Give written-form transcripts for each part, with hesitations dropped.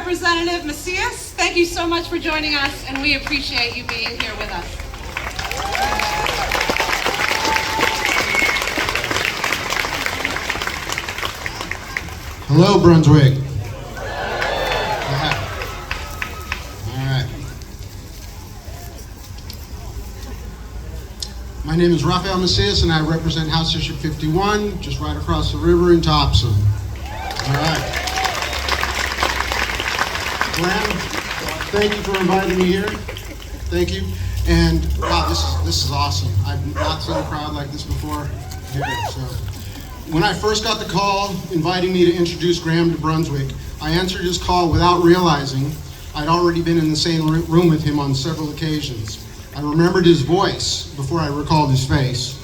Representative Macias, thank you so much for joining us, and we appreciate you being here with us. Hello, Brunswick. All right. My name is Rafael Macias, and I represent House District 51, just right across the river in Thompson. All right. Graham, thank you for inviting me here. Thank you. And wow, this is awesome. I've not seen a crowd like this before here. So, when I first got the call inviting me to introduce Graham to Brunswick, I answered his call without realizing I'd already been in the same room with him on several occasions. I remembered his voice before I recalled his face.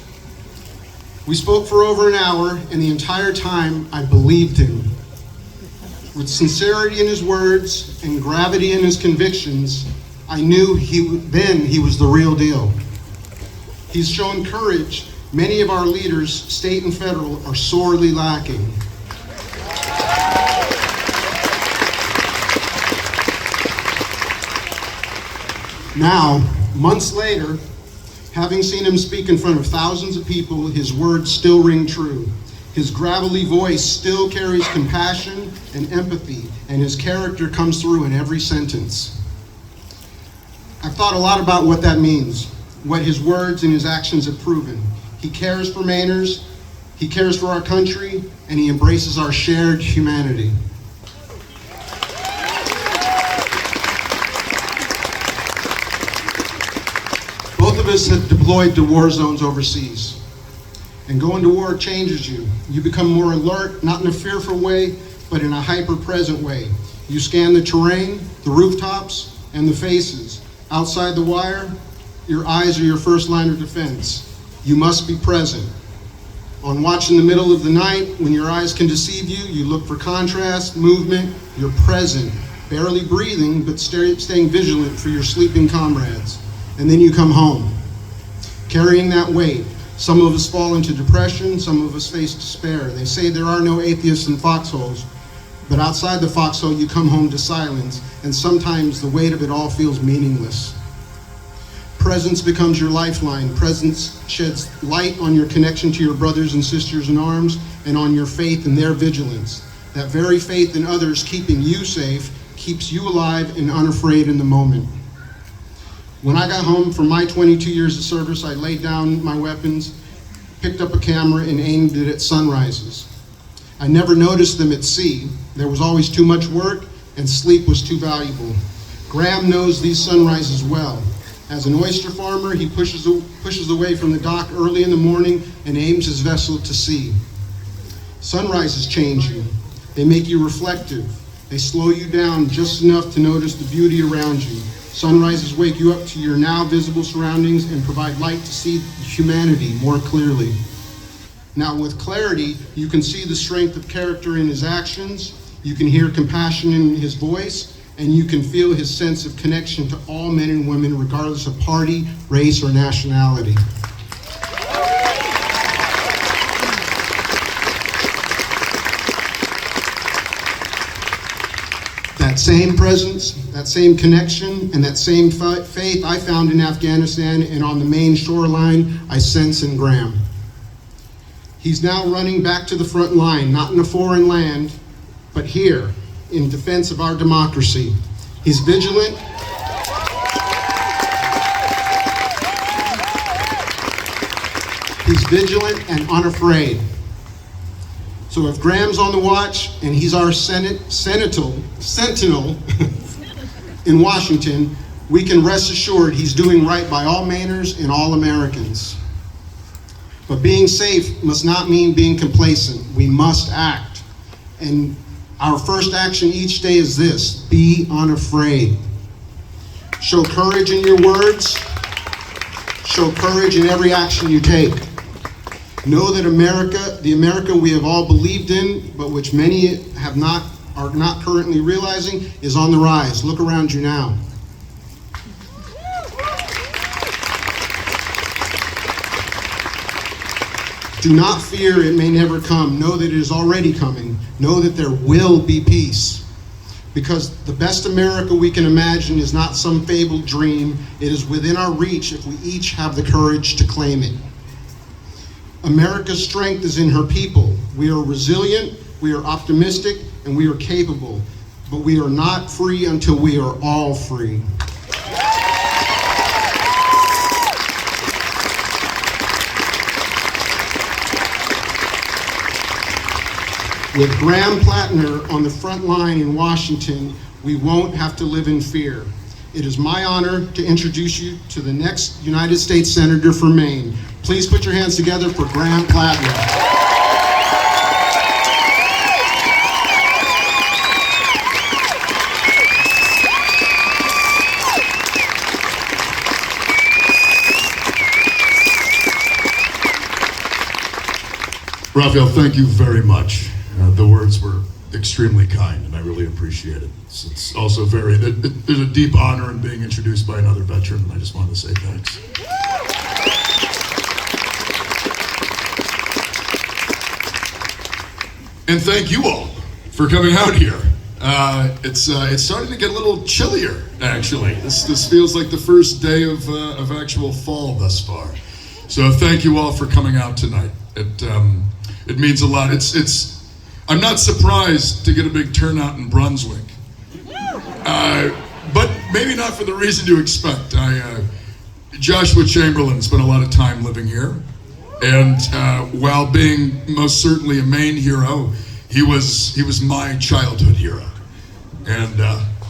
We spoke for over an hour, and the entire time I believed him. With sincerity in his words and gravity in his convictions, I knew he was the real deal. He's shown courage many of our leaders, state and federal, are sorely lacking. Now, months later, having seen him speak in front of thousands of people, his words still ring true. His gravelly voice still carries compassion and empathy, and his character comes through in every sentence. I've thought a lot about what that means, what his words and his actions have proven. He cares for Mainers, he cares for our country, and he embraces our shared humanity. Both of us have deployed to war zones overseas. And going to war changes you. You become more alert, not in a fearful way, but in a hyper-present way. You scan the terrain, the rooftops, and the faces. Outside the wire, your eyes are your first line of defense. You must be present. On watch in the middle of the night, when your eyes can deceive you, you look for contrast, movement, you're present, barely breathing, but staying vigilant for your sleeping comrades. And then you come home, carrying that weight. Some of us fall into depression, some of us face despair. They say there are no atheists in foxholes, but outside the foxhole you come home to silence, and sometimes the weight of it all feels meaningless. Presence becomes your lifeline. Presence sheds light on your connection to your brothers and sisters in arms and on your faith in their vigilance. That very faith in others keeping you safe keeps you alive and unafraid in the moment. When I got home from my 22 years of service, I laid down my weapons, picked up a camera, and aimed it at sunrises. I never noticed them at sea. There was always too much work, and sleep was too valuable. Graham knows these sunrises well. As an oyster farmer, he pushes away from the dock early in the morning and aims his vessel to sea. Sunrises change you. They make you reflective. They slow you down just enough to notice the beauty around you. Sunrises wake you up to your now visible surroundings and provide light to see humanity more clearly. Now with clarity, you can see the strength of character in his actions, you can hear compassion in his voice, and you can feel his sense of connection to all men and women regardless of party, race, or nationality. That same presence, that same connection, and that same faith I found in Afghanistan and on the Maine shoreline, I sense in Graham. He's now running back to the front line, not in a foreign land, but here, in defense of our democracy. He's vigilant. He's vigilant and unafraid. So if Graham's on the watch and he's our sentinel in Washington, we can rest assured he's doing right by all Mainers and all Americans. But being safe must not mean being complacent. We must act. And our first action each day is this: be unafraid. Show courage in your words. Show courage in every action you take. Know that America, the America we have all believed in, but which many are not currently realizing, is on the rise. Look around you now. Do not fear it may never come. Know that it is already coming. Know that there will be peace. Because the best America we can imagine is not some fabled dream. It is within our reach if we each have the courage to claim it. America's strength is in her people. We are resilient, we are optimistic, and we are capable. But we are not free until we are all free. With Graham Platner on the front line in Washington, we won't have to live in fear. It is my honor to introduce you to the next United States Senator for Maine. Please put your hands together for Graham Platner. Raphael, thank you very much. The words were extremely kind, and I really appreciate it. It's also there's a deep honor in being introduced by another veteran, and I just wanted to say thanks. And thank you all for coming out here. It's starting to get a little chillier, actually. This feels like the first day of actual fall thus far. So thank you all for coming out tonight. It means a lot. I'm not surprised to get a big turnout in Brunswick, but maybe not for the reason you expect. Joshua Chamberlain spent a lot of time living here, and while being most certainly a Maine hero, he was my childhood hero, and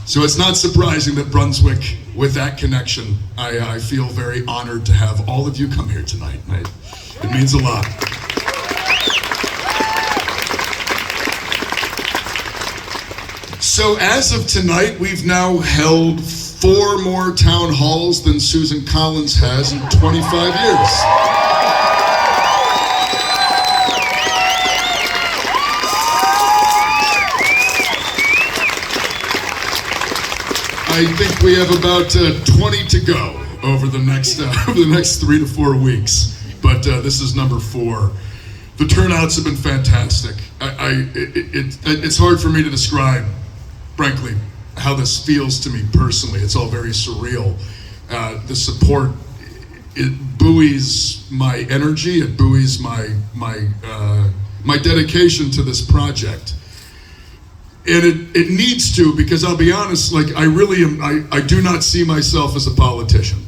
so it's not surprising that Brunswick, with that connection, I feel very honored to have all of you come here tonight. It means a lot. So as of tonight, we've now held 4 more town halls than Susan Collins has in 25 years. I think we have about 20 to go over the next 3 to 4 weeks, but this is number 4. The turnouts have been fantastic. It's hard for me to describe, frankly, how this feels to me personally. It's all very surreal. The support, it buoys my energy. It buoys my dedication to this project. And it needs to, because I'll be honest, like I really am, I do not see myself as a politician.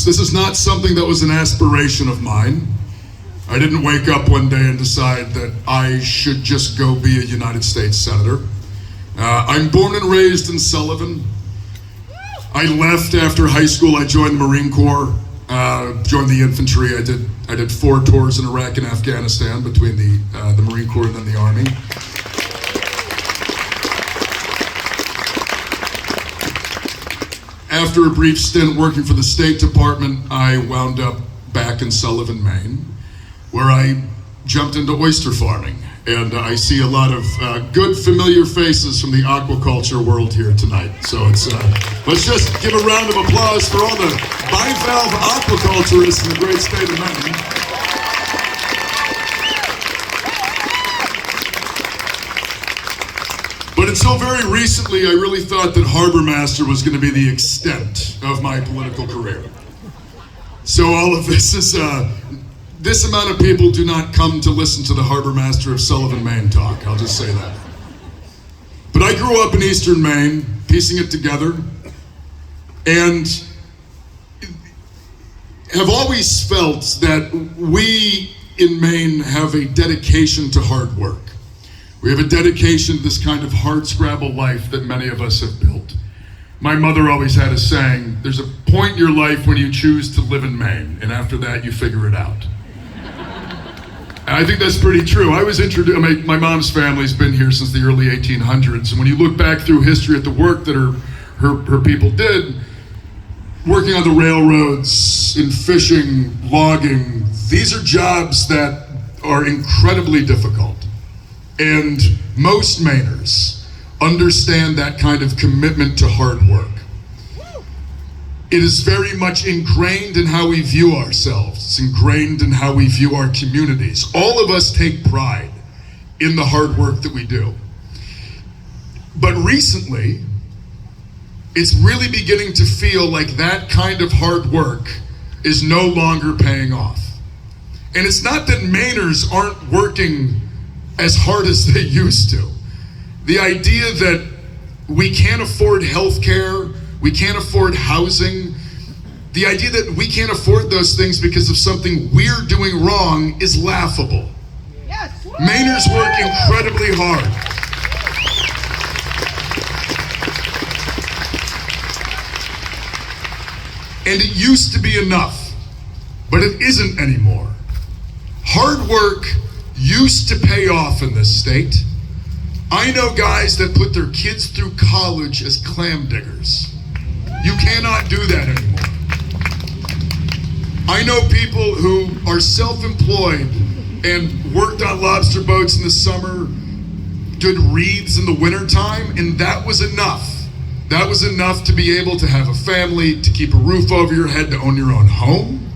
This is not something that was an aspiration of mine. I didn't wake up one day and decide that I should just go be a United States Senator. I'm born and raised in Sullivan. I left after high school. I joined the Marine Corps, joined the infantry. I did 4 tours in Iraq and Afghanistan between the Marine Corps and then the Army. After a brief stint working for the State Department, I wound up back in Sullivan, Maine, where I jumped into oyster farming. And I see a lot of good familiar faces from the aquaculture world here tonight. So let's just give a round of applause for all the bivalve aquaculturists in the great state of Maine. But until very recently, I really thought that harbor master was going to be the extent of my political career. So all of this is, this amount of people do not come to listen to the harbor master of Sullivan, Maine talk. I'll just say that. But I grew up in eastern Maine, piecing it together, and have always felt that we in Maine have a dedication to hard work. We have a dedication to this kind of hard-scrabble life that many of us have built. My mother always had a saying, there's a point in your life when you choose to live in Maine, and after that you figure it out. And I think that's pretty true. I was introduced, my mom's family's been here since the early 1800s, and when you look back through history at the work that her people did, working on the railroads, in fishing, logging, these are jobs that are incredibly difficult. And most Mainers understand that kind of commitment to hard work. It is very much ingrained in how we view ourselves. It's ingrained in how we view our communities. All of us take pride in the hard work that we do. But recently, it's really beginning to feel like that kind of hard work is no longer paying off. And it's not that Mainers aren't working as hard as they used to. The idea that we can't afford health care, we can't afford housing, the idea that we can't afford those things because of something we're doing wrong is laughable. Yes. Mainers work incredibly hard. And it used to be enough, but it isn't anymore. Hard work used to pay off in this state. I know guys that put their kids through college as clam diggers. You cannot do that anymore. I know people who are self-employed and worked on lobster boats in the summer, did reeds in the wintertime, and that was enough. That was enough to be able to have a family, to keep a roof over your head, to own your own home.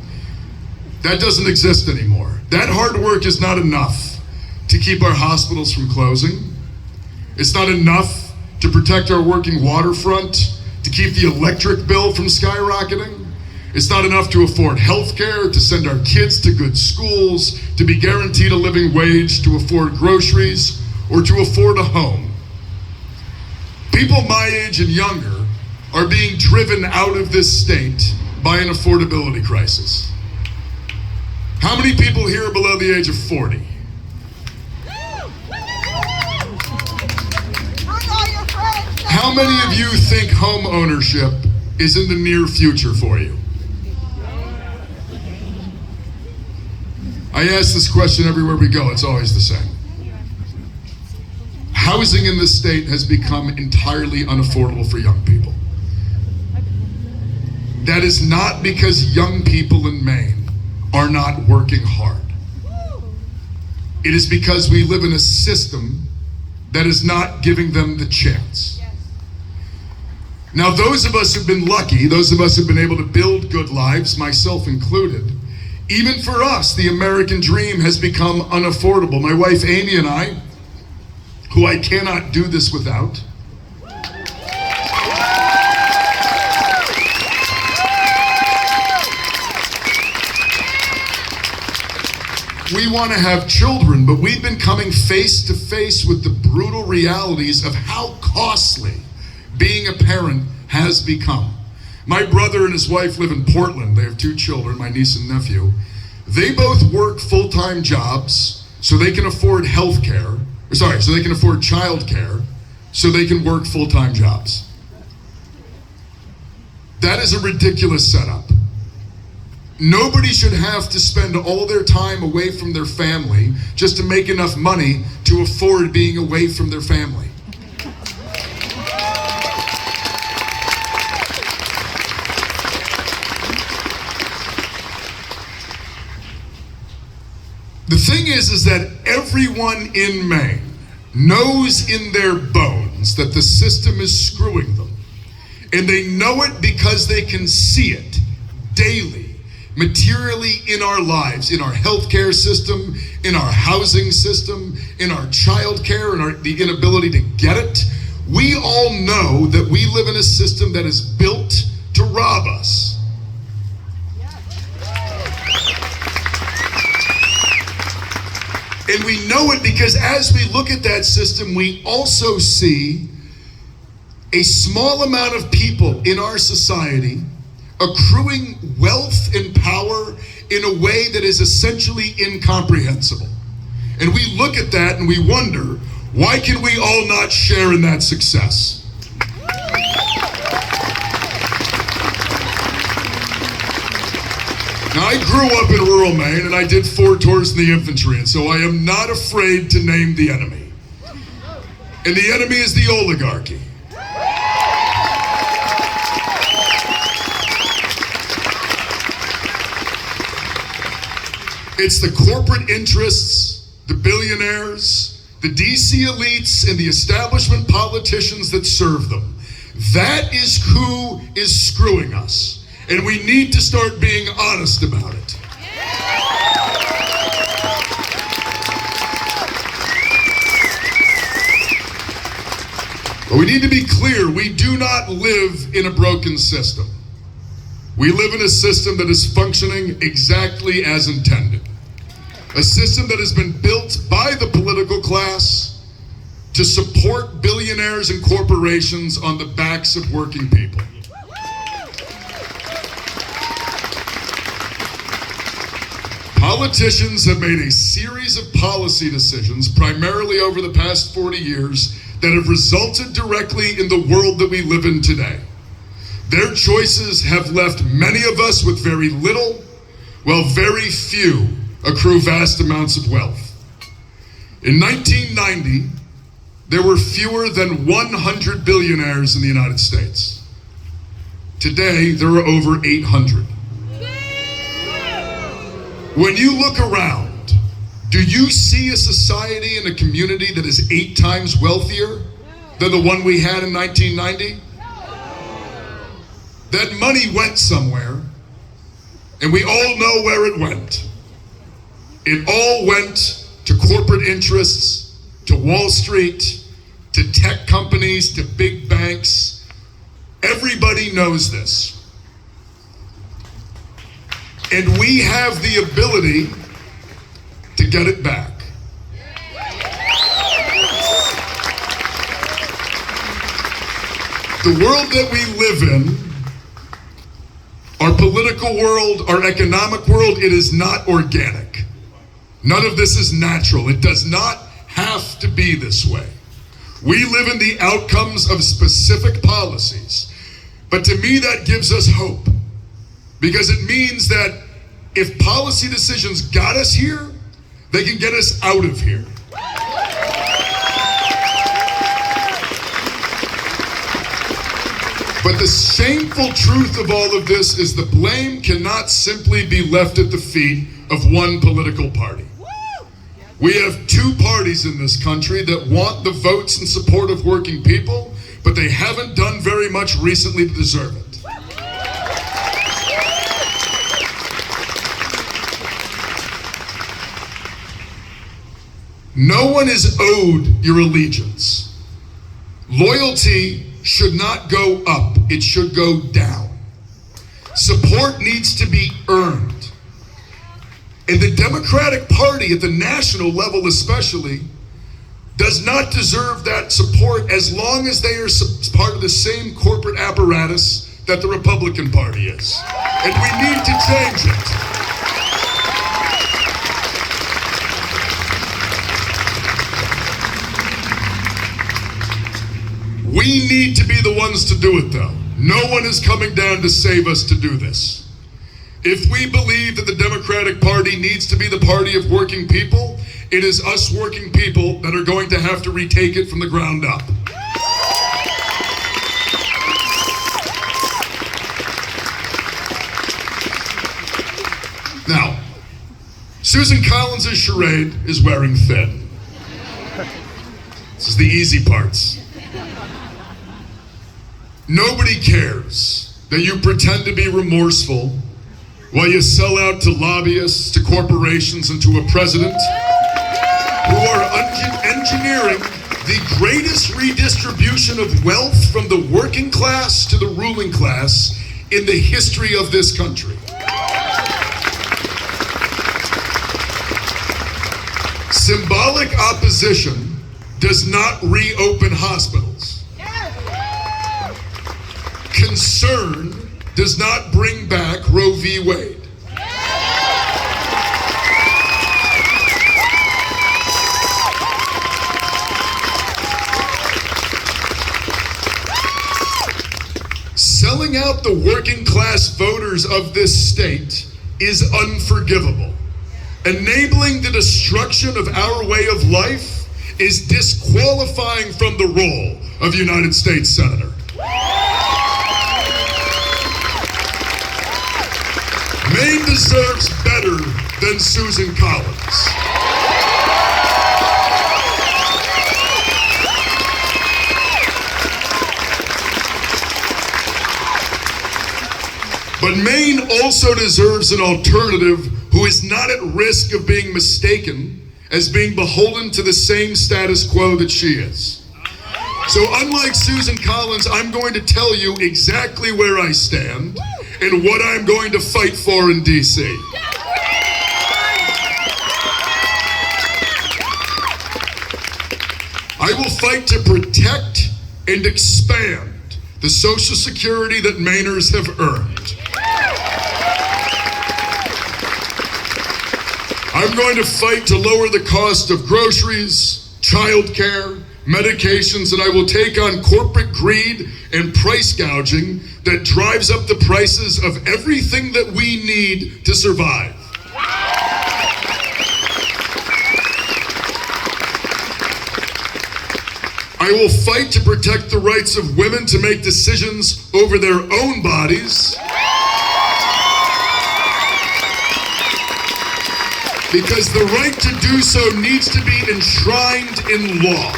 That doesn't exist anymore. That hard work is not enough to keep our hospitals from closing. It's not enough to protect our working waterfront, to keep the electric bill from skyrocketing. It's not enough to afford health care, to send our kids to good schools, to be guaranteed a living wage, to afford groceries, or to afford a home. People my age and younger are being driven out of this state by an affordability crisis. How many people here are below the age of 40? How many of you think home ownership is in the near future for you? I ask this question everywhere we go. It's always the same. Housing in this state has become entirely unaffordable for young people. That is not because young people in Maine are not working hard. It is because we live in a system that is not giving them the chance. Now, those of us who've been lucky, those of us who've been able to build good lives, myself included, even for us, the American dream has become unaffordable. My wife Amy and I, who I cannot do this without, we want to have children, but we've been coming face to face with the brutal realities of how costly being a parent has become. My brother and his wife live in Portland. They have 2 children, my niece and nephew. They both work full-time jobs so they can afford health care, so they can afford child care, so they can work full-time jobs. That is a ridiculous setup. Nobody should have to spend all their time away from their family just to make enough money to afford being away from their family. The thing is that everyone in Maine knows in their bones that the system is screwing them. And they know it because they can see it daily, materially in our lives, in our healthcare system, in our housing system, in our childcare, and the inability to get it. We all know that we live in a system that is built to rob us. And we know it because as we look at that system, we also see a small amount of people in our society accruing wealth and power in a way that is essentially incomprehensible. And we look at that and we wonder, why can we all not share in that success? Now, I grew up in rural Maine and I did 4 tours in the infantry, and so I am not afraid to name the enemy. And the enemy is the oligarchy. It's the corporate interests, the billionaires, the DC elites, and the establishment politicians that serve them. That is who is screwing us. And we need to start being honest about it. But we need to be clear, we do not live in a broken system. We live in a system that is functioning exactly as intended. A system that has been built by the political class to support billionaires and corporations on the backs of working people. Politicians have made a series of policy decisions, primarily over the past 40 years, that have resulted directly in the world that we live in today. Their choices have left many of us with very little, while very few accrue vast amounts of wealth. In 1990, there were fewer than 100 billionaires in the United States. Today, there are over 800. When you look around, do you see a society and a community that is 8 times wealthier than the one we had in 1990? That money went somewhere, and we all know where it went. It all went to corporate interests, to Wall Street, to tech companies, to big banks. Everybody knows this. And we have the ability to get it back. The world that we live in, our political world, our economic world, it is not organic. None of this is natural. It does not have to be this way. We live in the outcomes of specific policies. But to me, that gives us hope. Because it means that if policy decisions got us here, they can get us out of here. But the shameful truth of all of this is the blame cannot simply be left at the feet of one political party. We have 2 parties in this country that want the votes and support of working people, but they haven't done very much recently to deserve it. No one is owed your allegiance. Loyalty should not go up, it should go down. Support needs to be earned. And the Democratic Party, at the national level especially, does not deserve that support as long as they are part of the same corporate apparatus that the Republican Party is. And we need to change it. We need to be the ones to do it, though. No one is coming down to save us to do this. If we believe that the Democratic Party needs to be the party of working people, it is us working people that are going to have to retake it from the ground up. Now, Susan Collins' charade is wearing thin. This is the easy parts. Nobody cares that you pretend to be remorseful while you sell out to lobbyists, to corporations, and to a president who are engineering the greatest redistribution of wealth from the working class to the ruling class in the history of this country. Symbolic opposition does not reopen hospitals. Concern does not bring back Roe v. Wade. Selling out the working class voters of this state is unforgivable. Enabling the destruction of our way of life is disqualifying from the role of United States Senator. Maine deserves better than Susan Collins. But But Maine also deserves an alternative who is not at risk of being mistaken as being beholden to the same status quo that she is. So unlike Susan Collins, I'm going to tell you exactly where I stand and what I'm going to fight for in DC. I will fight to protect and expand the Social Security that Mainers have earned. I'm going to fight to lower the cost of groceries, childcare, medications, and I will take on corporate greed and price gouging that drives up the prices of everything that we need to survive. I will fight to protect the rights of women to make decisions over their own bodies, because the right to do so needs to be enshrined in law.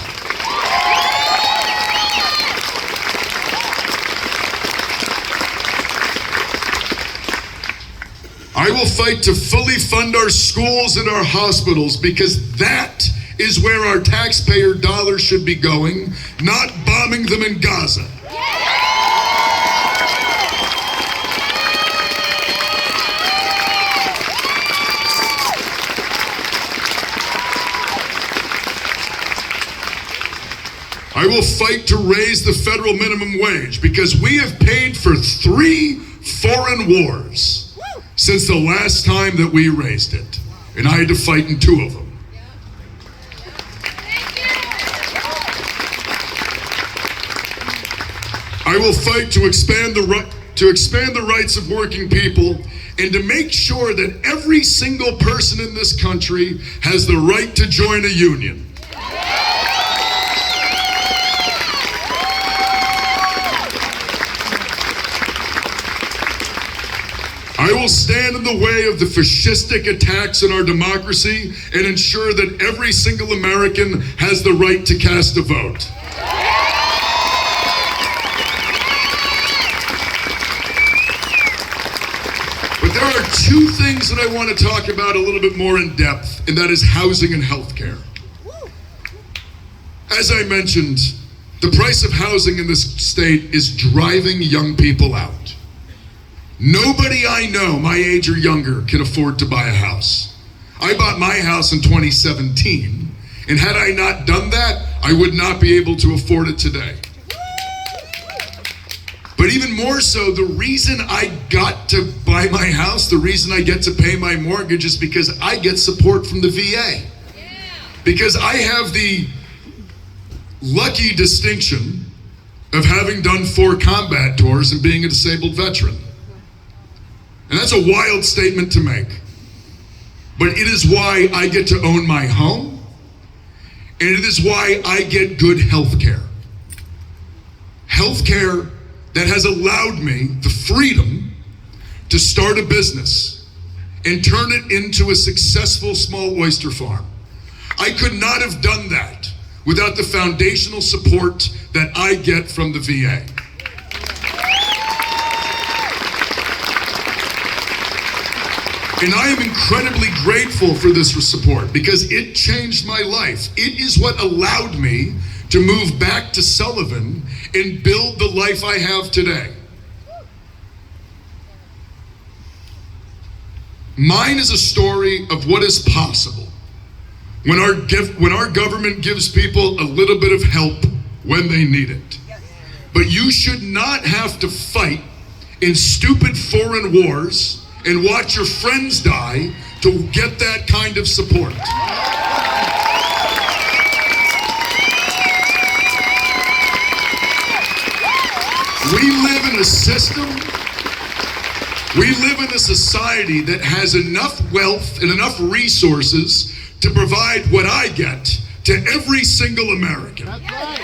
I will fight to fully fund our schools and our hospitals, because that is where our taxpayer dollars should be going, not bombing them in Gaza. I will fight to raise the federal minimum wage, because we have paid for 3 foreign wars since the last time that we raised it, and I had to fight in 2 of them. I will fight to expand the rights of working people, and to make sure that every single person in this country has the right to join a union. I will stand in the way of the fascistic attacks on our democracy and ensure that every single American has the right to cast a vote. But there are 2 things that I want to talk about a little bit more in depth, and that is housing and healthcare. As I mentioned, the price of housing in this state is driving young people out. Nobody I know, my age or younger, can afford to buy a house. I bought my house in 2017, and had I not done that, I would not be able to afford it today. But even more so, the reason I got to buy my house, the reason I get to pay my mortgage, is because I get support from the VA. Because I have the lucky distinction of having done 4 combat tours and being a disabled veteran. And that's a wild statement to make. But it is why I get to own my home, and it is why I get good health care. Health care that has allowed me the freedom to start a business and turn it into a successful small oyster farm. I could not have done that without the foundational support that I get from the VA. And I am incredibly grateful for this support, because it changed my life. It is what allowed me to move back to Sullivan and build the life I have today. Mine is a story of what is possible when our government gives people a little bit of help when they need it. But you should not have to fight in stupid foreign wars and watch your friends die to get that kind of support. We live in a system, we live in a society that has enough wealth and enough resources to provide what I get to every single American. That's right.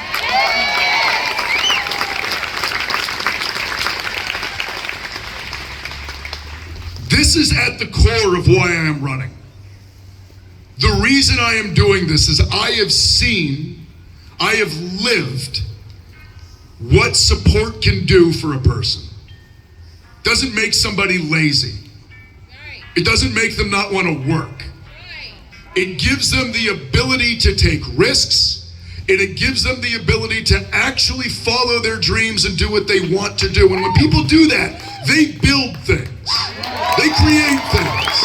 This is at the core of why I am running. The reason I am doing this is I have lived what support can do for a person. doesn't make somebody lazy. It doesn't make them not want to work. It gives them the ability to take risks, and it gives them the ability to actually follow their dreams and do what they want to do. And when people do that, they build things. They create things.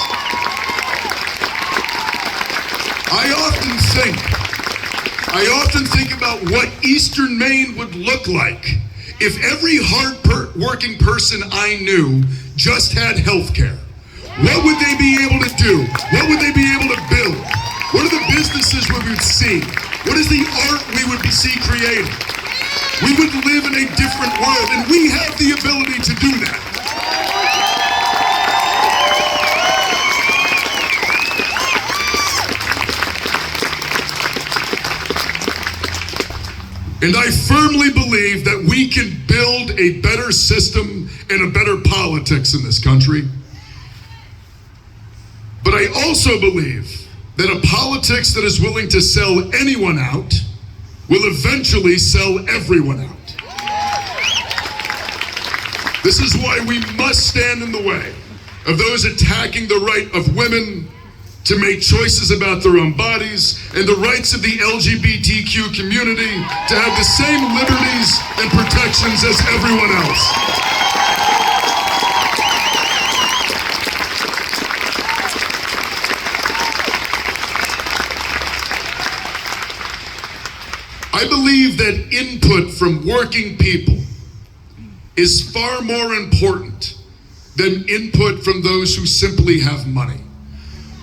I often think about what Eastern Maine would look like if every hard-working person I knew just had health care. What would they be able to do? What would they be able to build? What are the businesses we would see? What is the art we would see created? We would live in a different world, and we have the ability to do that. And I firmly believe that we can build a better system and a better politics in this country. But I also believe that a politics that is willing to sell anyone out will eventually sell everyone out. This is why we must stand in the way of those attacking the right of women to make choices about their own bodies and the rights of the LGBTQ community to have the same liberties and protections as everyone else. I believe that input from working people is far more important than input from those who simply have money.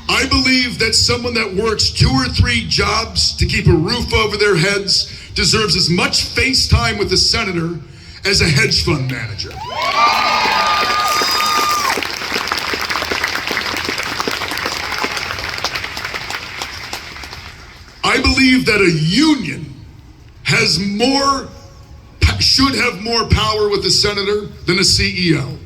I believe that someone that works 2 or 3 jobs to keep a roof over their heads deserves as much face time with a senator as a hedge fund manager. I believe that a union should have more power with a senator than a CEO.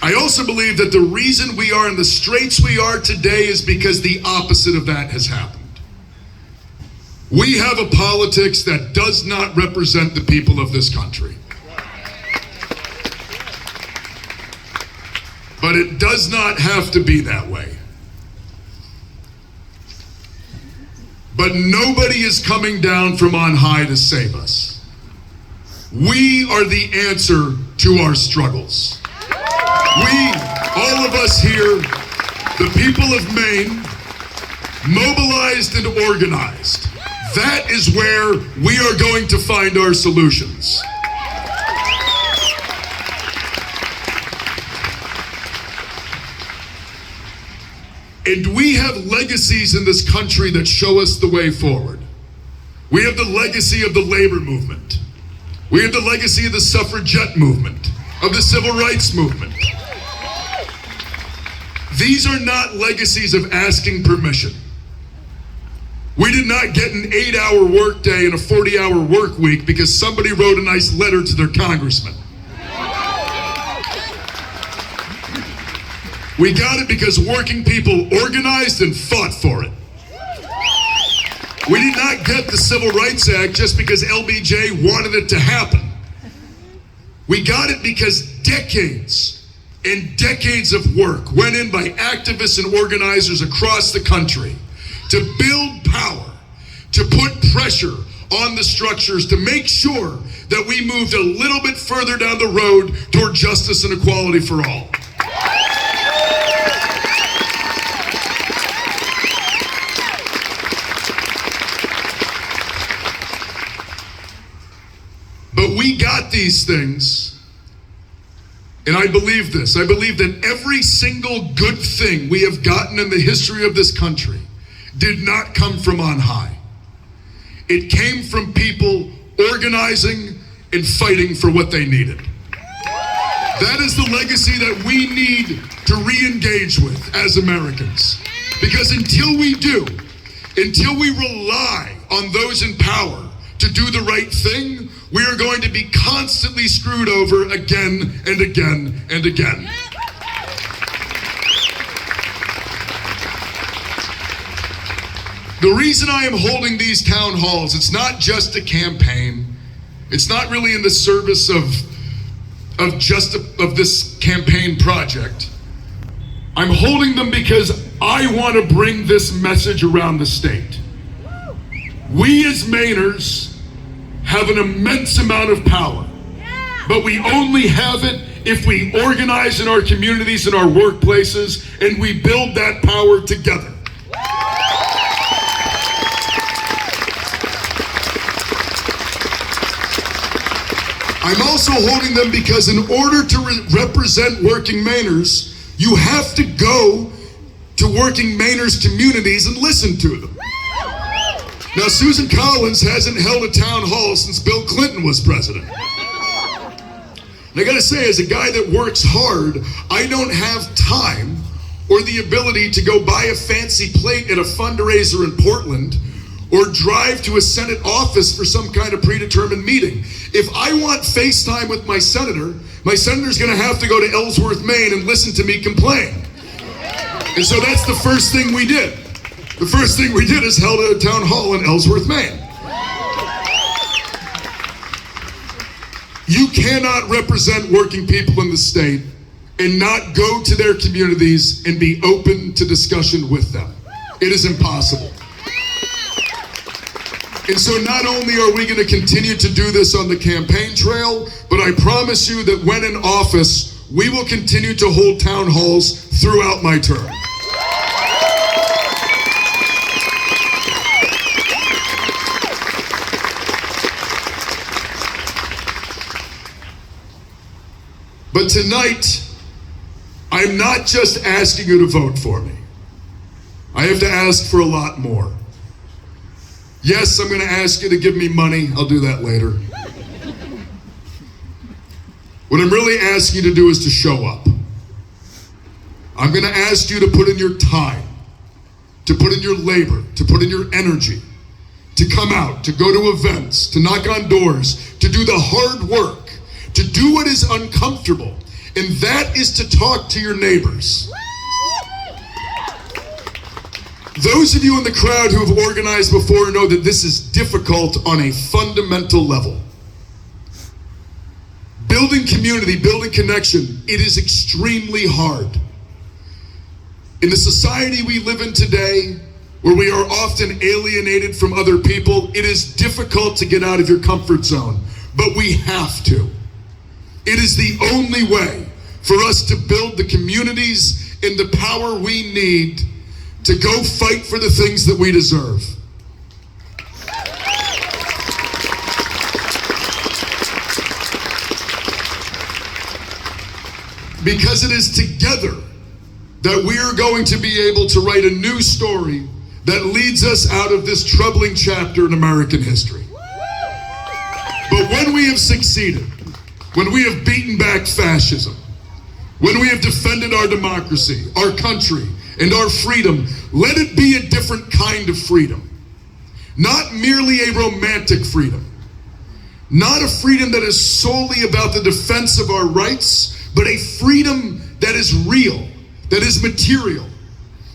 I also believe that the reason we are in the straits we are today is because the opposite of that has happened. We have a politics that does not represent the people of this country. But it does not have to be that way. But nobody is coming down from on high to save us. We are the answer to our struggles. We, all of us here, the people of Maine, mobilized and organized. That is where we are going to find our solutions. And we have legacies in this country that show us the way forward. We have the legacy of the labor movement. We have the legacy of the suffragette movement, of the civil rights movement. These are not legacies of asking permission. We did not get an 8-hour workday and a 40-hour work week because somebody wrote a nice letter to their congressman. We got it because working people organized and fought for it. We did not get the Civil Rights Act just because LBJ wanted it to happen. We got it because decades and decades of work went in by activists and organizers across the country to build power, to put pressure on the structures, to make sure that we moved a little bit further down the road toward justice and equality for all. But we got these things, and I believe this. I believe that every single good thing we have gotten in the history of this country did not come from on high. It came from people organizing and fighting for what they needed. That is the legacy that we need to re-engage with as Americans. Because until we do, until we rely on those in power to do the right thing, we are going to be constantly screwed over again and again and again. The reason I am holding these town halls, it's not just a campaign. It's not really in the service of this campaign project. I'm holding them because I want to bring this message around the state. We as Mainers have an immense amount of power, but we only have it if we organize in our communities and our workplaces and we build that power together. I'm also holding them because in order to represent working Mainers, you have to go to working Mainers communities and listen to them. Now, Susan Collins hasn't held a town hall since Bill Clinton was president. And I gotta say, as a guy that works hard, I don't have time or the ability to go buy a fancy plate at a fundraiser in Portland or drive to a Senate office for some kind of predetermined meeting. If I want FaceTime with my senator's gonna have to go to Ellsworth, Maine and listen to me complain. And so that's the first thing we did. The first thing we did is held a town hall in Ellsworth, Maine. You cannot represent working people in the state and not go to their communities and be open to discussion with them. It is impossible. And so not only are we going to continue to do this on the campaign trail, but I promise you that when in office, we will continue to hold town halls throughout my term. But tonight, I'm not just asking you to vote for me. I have to ask for a lot more. Yes, I'm going to ask you to give me money. I'll do that later. What I'm really asking you to do is to show up. I'm going to ask you to put in your time, to put in your labor, to put in your energy, to come out, to go to events, to knock on doors, to do the hard work, to do what is uncomfortable, and that is to talk to your neighbors. Those of you in the crowd who have organized before know that this is difficult on a fundamental level. Building community, building connection, it is extremely hard. In the society we live in today, where we are often alienated from other people, it is difficult to get out of your comfort zone, but we have to. It is the only way for us to build the communities and the power we need to go fight for the things that we deserve. Because it is together that we are going to be able to write a new story that leads us out of this troubling chapter in American history. But when we have succeeded, when we have beaten back fascism, when we have defended our democracy, our country, and our freedom, let it be a different kind of freedom. Not merely a romantic freedom. Not a freedom that is solely about the defense of our rights, but a freedom that is real, that is material.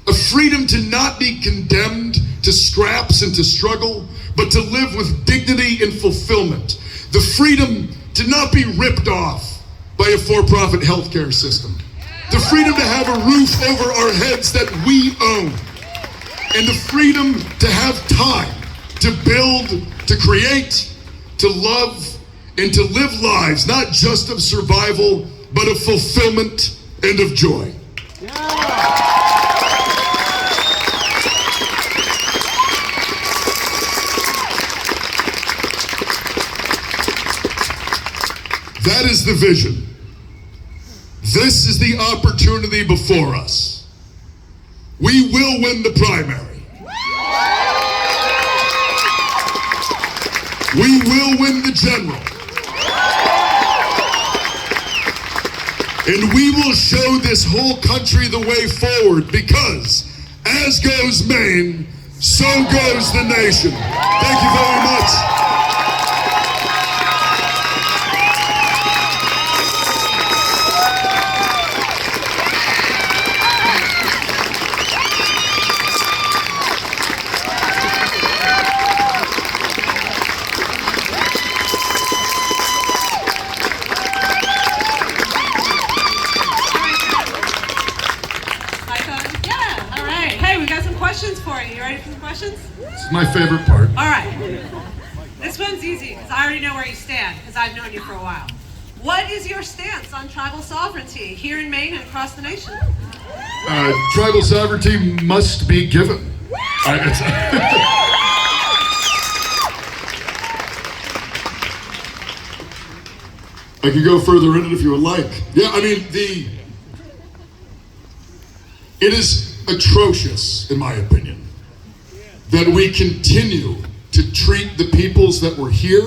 A freedom to not be condemned to scraps and to struggle, but to live with dignity and fulfillment. The freedom to not be ripped off by a for-profit healthcare system. The freedom to have a roof over our heads that we own. And the freedom to have time to build, to create, to love, and to live lives, not just of survival, but of fulfillment and of joy. That is the vision. This is the opportunity before us. We will win the primary. We will win the general. And we will show this whole country the way forward, because as goes Maine, so goes the nation. Thank you very much. questions for you. You ready for some questions? This is my favorite part. All right. This one's easy because I already know where you stand because I've known you for a while. What is your stance on tribal sovereignty here in Maine and across the nation? Tribal sovereignty must be given. I can go further in it if you would like. Yeah, I mean, it is atrocious, in my opinion, that we continue to treat the peoples that were here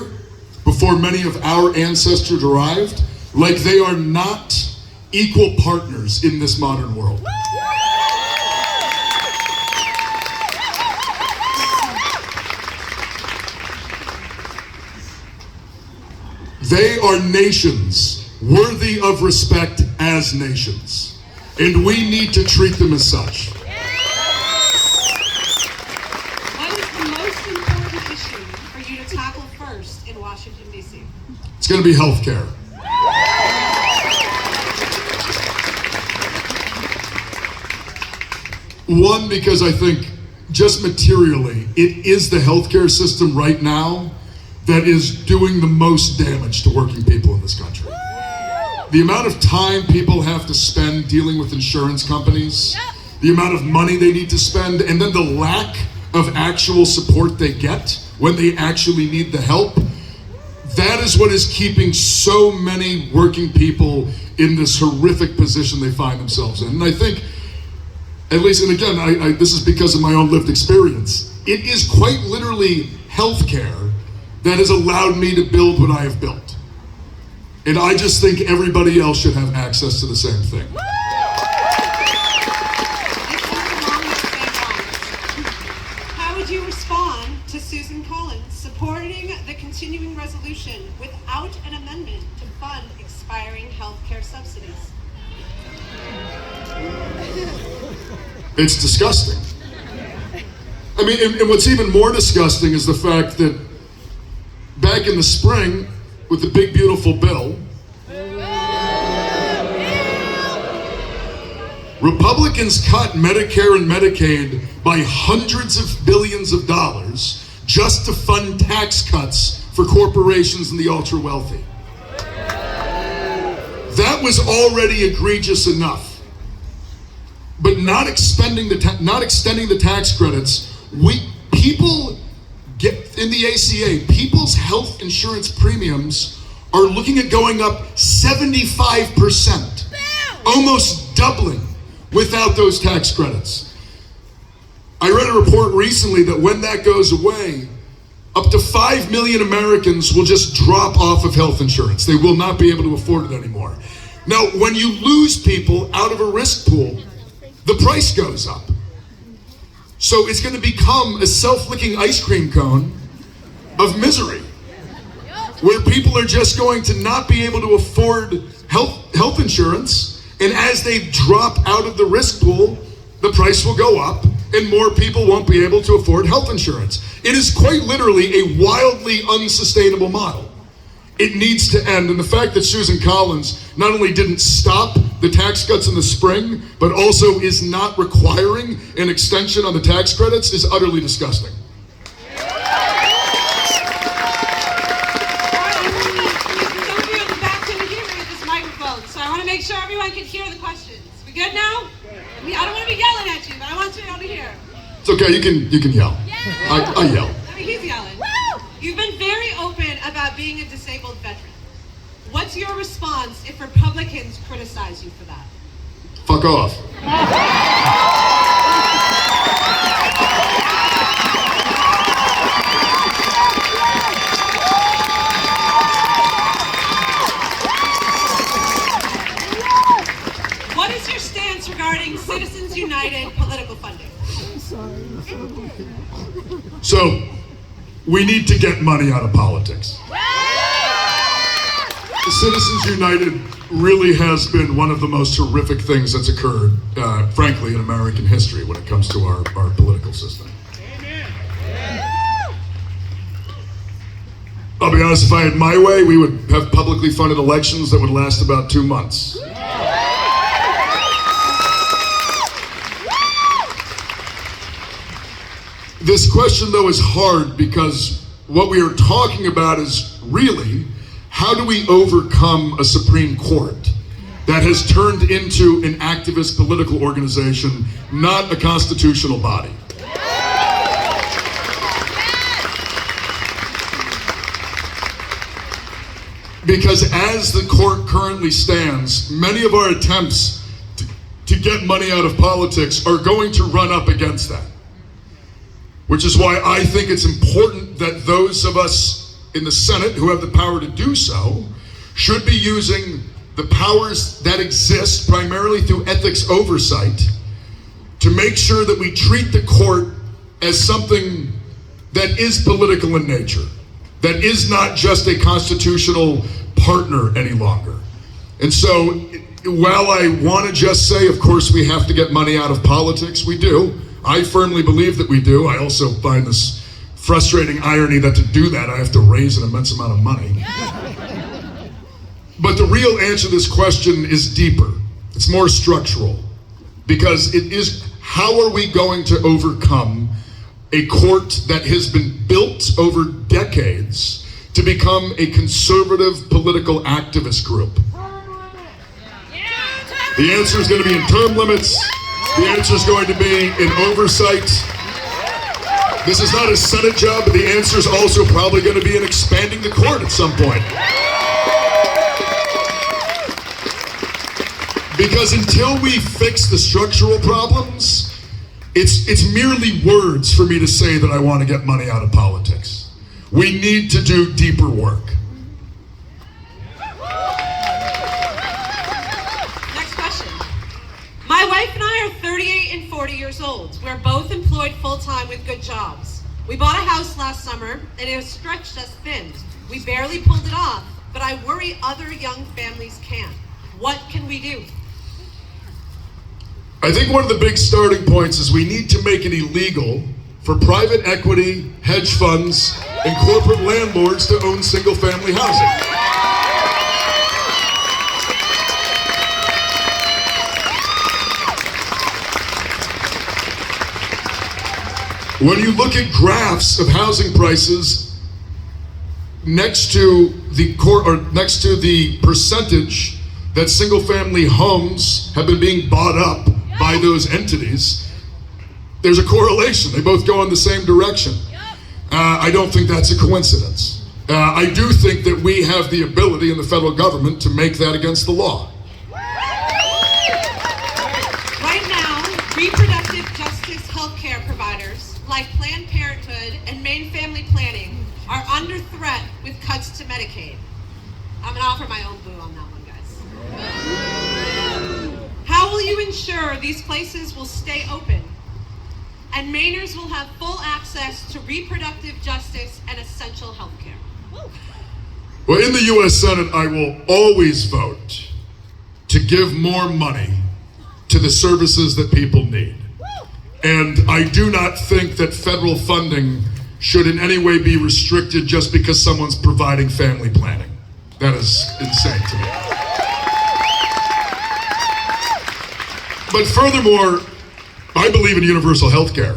before many of our ancestors arrived like they are not equal partners in this modern world. They are nations worthy of respect as nations, and we need to treat them as such. What is the most important issue for you to tackle first in Washington, D.C.? It's going to be health care. One, because I think just materially, it is the healthcare system right now that is doing the most damage to working people in this country. The amount of time people have to spend dealing with insurance companies, the amount of money they need to spend, and then the lack of actual support they get when they actually need the help, that is what is keeping so many working people in this horrific position they find themselves in. And I think, at least, and again, this is because of my own lived experience, it is quite literally healthcare that has allowed me to build what I have built. And I just think everybody else should have access to the same thing. How would you respond to Susan Collins supporting the continuing resolution without an amendment to fund expiring health care subsidies? It's disgusting. I mean, and what's even more disgusting is the fact that back in the spring, with the big beautiful bill, Republicans cut Medicare and Medicaid by hundreds of billions of dollars just to fund tax cuts for corporations and the ultra wealthy. That was already egregious enough. But not extending the tax credits, people get in the ACA, people's health insurance premiums are looking at going up 75%, almost doubling without those tax credits. I read a report recently that when that goes away, up to 5 million Americans will just drop off of health insurance. They will not be able to afford it anymore. Now, when you lose people out of a risk pool, the price goes up. So it's going to become a self-licking ice cream cone of misery, where people are just going to not be able to afford health insurance, and as they drop out of the risk pool, the price will go up, and more people won't be able to afford health insurance. It is quite literally a wildly unsustainable model. It needs to end, and the fact that Susan Collins not only didn't stop the tax cuts in the spring, but also is not requiring an extension on the tax credits is utterly disgusting. So I want to make sure everyone can hear the questions. We good now? I don't want to be yelling at you, but I want you all to hear. It's okay, you can yell. I yell. I mean, he's yelling. You've been very open about being a disabled veteran. What's your response if Republicans criticize you for that? Fuck off. What is your stance regarding Citizens United political funding? So, we need to get money out of politics. Citizens United really has been one of the most horrific things that's occurred, frankly, in American history when it comes to our political system. I'll be honest, if I had my way, we would have publicly funded elections that would last about 2 months. This question, though, is hard because what we are talking about is really how do we overcome a Supreme Court that has turned into an activist political organization, not a constitutional body. Because as the court currently stands, many of our attempts to get money out of politics are going to run up against that. Which is why I think it's important that those of us in the Senate who have the power to do so should be using the powers that exist primarily through ethics oversight to make sure that we treat the court as something that is political in nature, that is not just a constitutional partner any longer. And so while I want to just say, of course, we have to get money out of politics, we do. I firmly believe that we do. I also find this frustrating irony that to do that, I have to raise an immense amount of money. But the real answer to this question is deeper. It's more structural. Because it is, how are we going to overcome a court that has been built over decades to become a conservative political activist group? The answer is going to be in term limits. The answer is going to be in oversight. This is not a Senate job, but the answer is also probably going to be in expanding the court at some point. Because until we fix the structural problems, it's merely words for me to say that I want to get money out of politics. We need to do deeper work. Next question. My wife and I are 38 and 40 years old. We're both employed full-time with good jobs. We bought a house last summer and it has stretched us thin. We barely pulled it off, but I worry other young families can't. What can we do? I think one of the big starting points is we need to make it illegal for private equity, hedge funds, and corporate landlords to own single-family housing. When you look at graphs of housing prices next to the percentage that single-family homes have been being bought up by those entities, there's a correlation. They both go in the same direction. I don't think that's a coincidence. I do think that we have the ability in the federal government to make that against the law. Right now, reproductive justice healthcare providers like Planned Parenthood and Maine Family Planning are under threat with cuts to Medicaid. I'm gonna offer my own boo on that one, guys. How will you ensure these places will stay open and Mainers will have full access to reproductive justice and essential health care? Well, in the U.S. Senate, I will always vote to give more money to the services that people need. And I do not think that federal funding should in any way be restricted just because someone's providing family planning. That is insane to me. But furthermore, I believe in universal health care.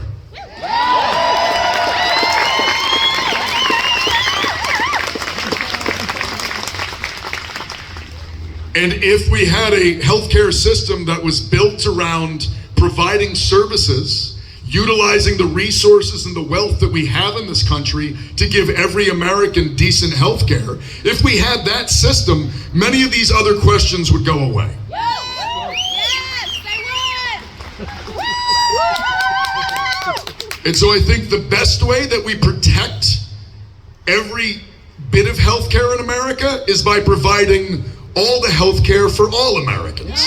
And if we had a healthcare system that was built around providing services, utilizing the resources and the wealth that we have in this country to give every American decent health care, if we had that system, many of these other questions would go away. And so I think the best way that we protect every bit of health care in America is by providing all the health care for all Americans.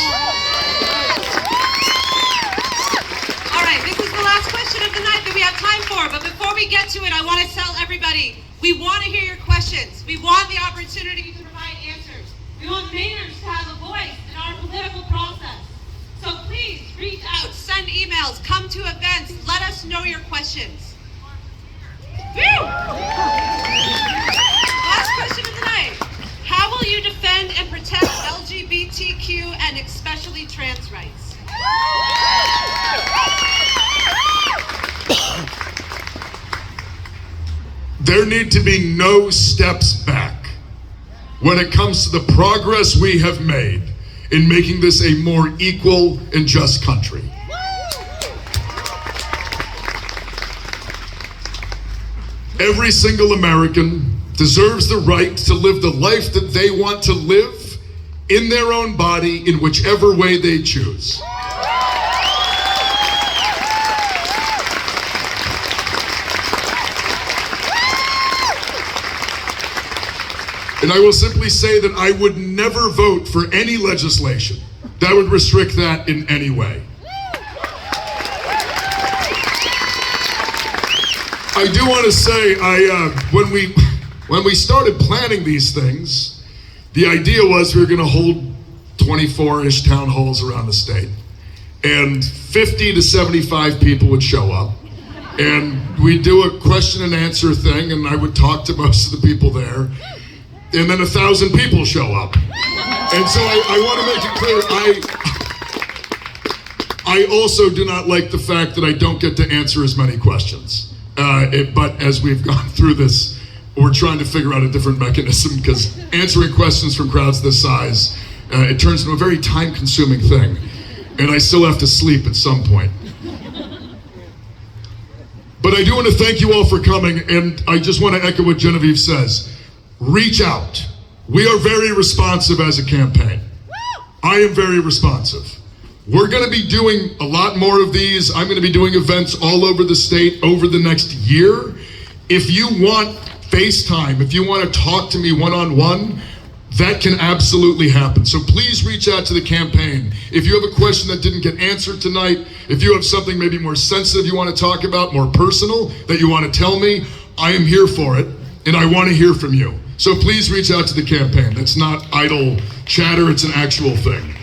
All right, this is the last question of the night that we have time for, but before we get to it, I want to tell everybody, we want to hear your questions. We want the opportunity to provide answers. We want Mainers to have a voice in our political process. So please reach out, send emails, come to events, let us know your questions. Last question of the night. How will you defend and protect LGBTQ and especially trans rights? there need to be no steps back when it comes to the progress we have made in making this a more equal and just country. Every single American deserves the right to live the life that they want to live in their own body in whichever way they choose. And I will simply say that I would never vote for any legislation that would restrict that in any way. I do want to say, when we started planning these things, the idea was we were going to hold 24-ish town halls around the state, and 50 to 75 people would show up, and we'd do a question and answer thing, and I would talk to most of the people there, and then 1,000 people show up. And so I want to make it clear, I also do not like the fact that I don't get to answer as many questions. But as we've gone through this, we're trying to figure out a different mechanism, because answering questions from crowds this size, it turns into a very time-consuming thing. And I still have to sleep at some point. But I do want to thank you all for coming, and I just want to echo what Genevieve says. Reach out. We are very responsive as a campaign. I am very responsive. We're going to be doing a lot more of these. I'm going to be doing events all over the state over the next year. If you want FaceTime, if you want to talk to me one-on-one, that can absolutely happen. So please reach out to the campaign. If you have a question that didn't get answered tonight, if you have something maybe more sensitive you want to talk about, more personal, that you want to tell me, I am here for it, and I want to hear from you. So please reach out to the campaign. That's not idle chatter, it's an actual thing.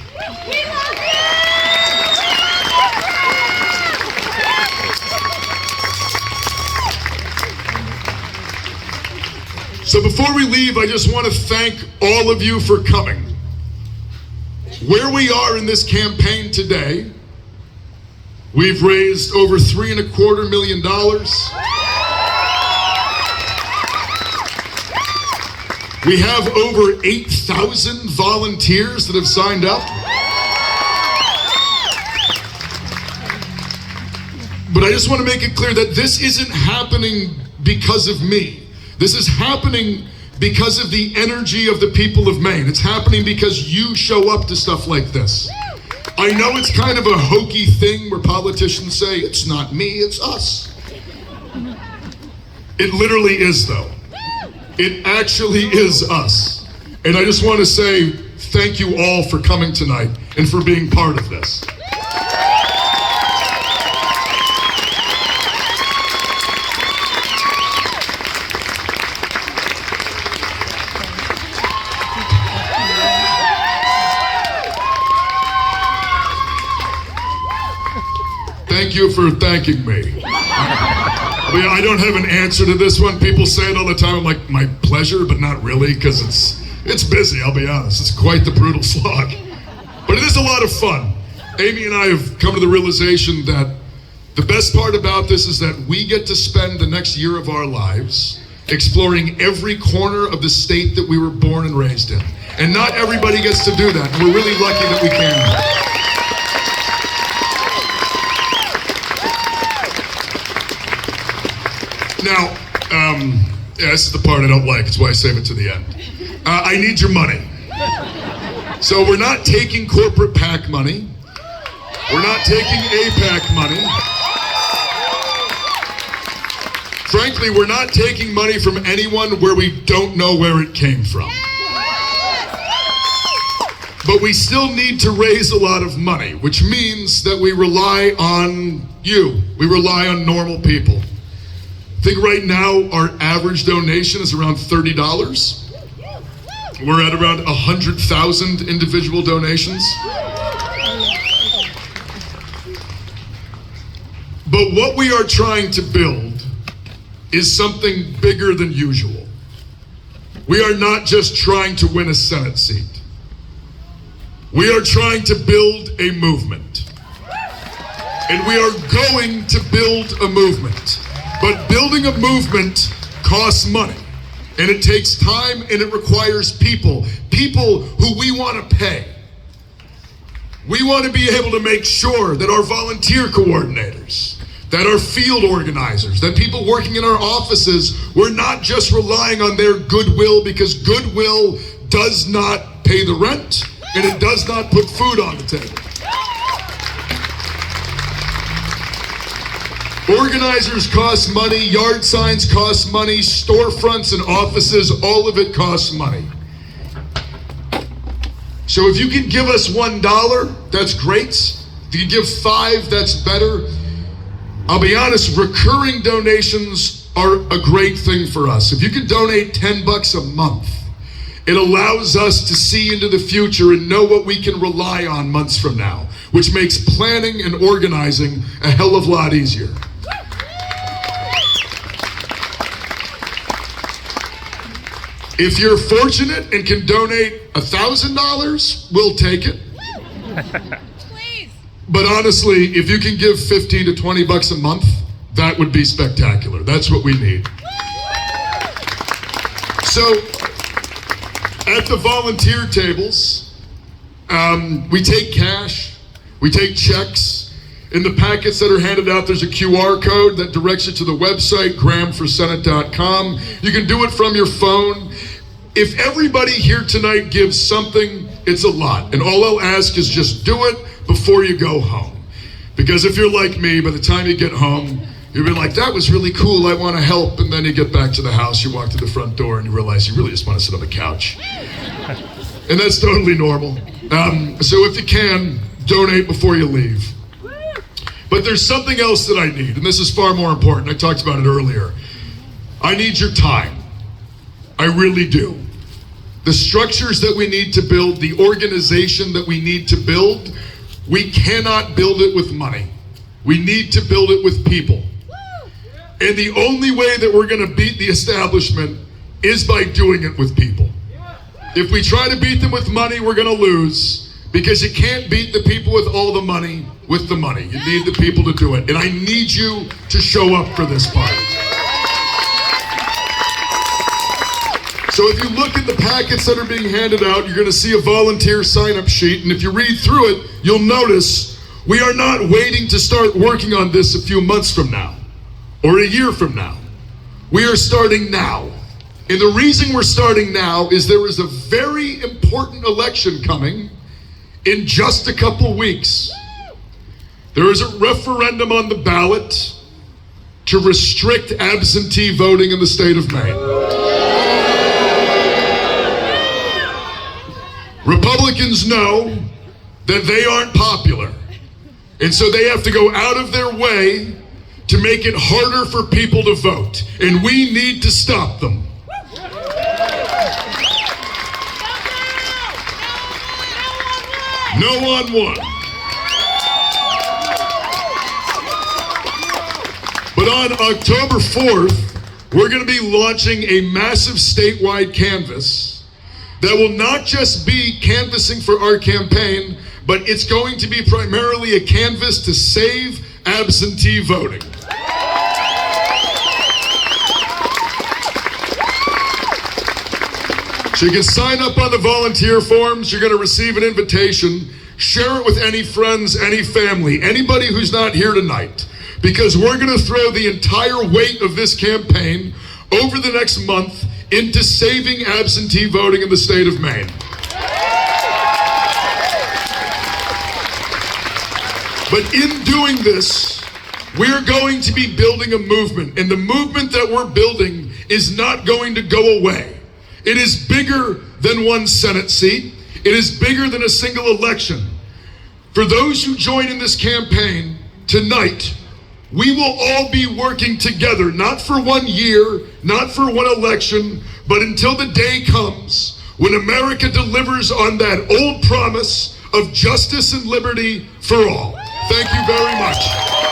So before we leave, I just want to thank all of you for coming. Where we are in this campaign today, we've raised over $3.25 million. We have over 8,000 volunteers that have signed up. But I just want to make it clear that this isn't happening because of me. This is happening because of the energy of the people of Maine. It's happening because you show up to stuff like this. I know it's kind of a hokey thing where politicians say, it's not me, it's us. It literally is, though. It actually is us. And I just want to say thank you all for coming tonight and for being part of this. Thank you for thanking me. I don't have an answer to this one. People say it all the time. I'm like, my pleasure, but not really, because it's busy, I'll be honest. It's quite the brutal slog. But it is a lot of fun. Amy and I have come to the realization that the best part about this is that we get to spend the next year of our lives exploring every corner of the state that we were born and raised in. And not everybody gets to do that. And we're really lucky that we can. Now, this is the part I don't like. It's why I save it to the end. I need your money. So we're not taking corporate PAC money. We're not taking APAC money. Frankly, we're not taking money from anyone where we don't know where it came from. But we still need to raise a lot of money, which means that we rely on you. We rely on normal people. I think right now our average donation is around $30. We're at around 100,000 individual donations. But what we are trying to build is something bigger than usual. We are not just trying to win a Senate seat. We are trying to build a movement. And we are going to build a movement. But building a movement costs money, and it takes time, and it requires people who we want to pay. We want to be able to make sure that our volunteer coordinators, that our field organizers, that people working in our offices, we're not just relying on their goodwill, because goodwill does not pay the rent and it does not put food on the table. Organizers cost money, yard signs cost money, storefronts and offices, all of it costs money. So if you can give us $1, that's great. If you can give $5, that's better. I'll be honest, recurring donations are a great thing for us. If you can donate $10 a month, it allows us to see into the future and know what we can rely on months from now, which makes planning and organizing a hell of a lot easier. If you're fortunate and can donate $1,000, we'll take it. Please. But honestly, if you can give $15 to $20 a month, that would be spectacular. That's what we need. So, at the volunteer tables, we take cash, we take checks. In the packets that are handed out, there's a QR code that directs you to the website, grahamforsenate.com. You can do it from your phone. If everybody here tonight gives something, it's a lot. And all I'll ask is just do it before you go home. Because if you're like me, by the time you get home, you'll be like, that was really cool, I want to help. And then you get back to the house, you walk to the front door, and you realize you really just want to sit on the couch. And that's totally normal. So if you can, donate before you leave. But there's something else that I need, and this is far more important. I talked about it earlier. I need your time. I really do. The structures that we need to build, the organization that we need to build, we cannot build it with money. We need to build it with people. And the only way that we're going to beat the establishment is by doing it with people. If we try to beat them with money, we're going to lose, because you can't beat the people with all the money with the money. You need the people to do it. And I need you to show up for this part. So if you look at the packets that are being handed out, you're going to see a volunteer sign-up sheet. And if you read through it, you'll notice we are not waiting to start working on this a few months from now or a year from now. We are starting now. And the reason we're starting now is there is a very important election coming in just a couple weeks. There is a referendum on the ballot to restrict absentee voting in the state of Maine. Republicans know that they aren't popular, and so they have to go out of their way to make it harder for people to vote, and we need to stop them. No on one. But on October 4th, we're going to be launching a massive statewide canvass that will not just be canvassing for our campaign, but it's going to be primarily a canvass to save absentee voting. So you can sign up on the volunteer forms. You're going to receive an invitation. Share it with any friends, any family, anybody who's not here tonight, because we're going to throw the entire weight of this campaign over the next month into saving absentee voting in the state of Maine. But in doing this, we're going to be building a movement, and the movement that we're building is not going to go away. It is bigger than one Senate seat. It is bigger than a single election. For those who join in this campaign tonight, we will all be working together, not for 1 year, not for one election, but until the day comes when America delivers on that old promise of justice and liberty for all. Thank you very much.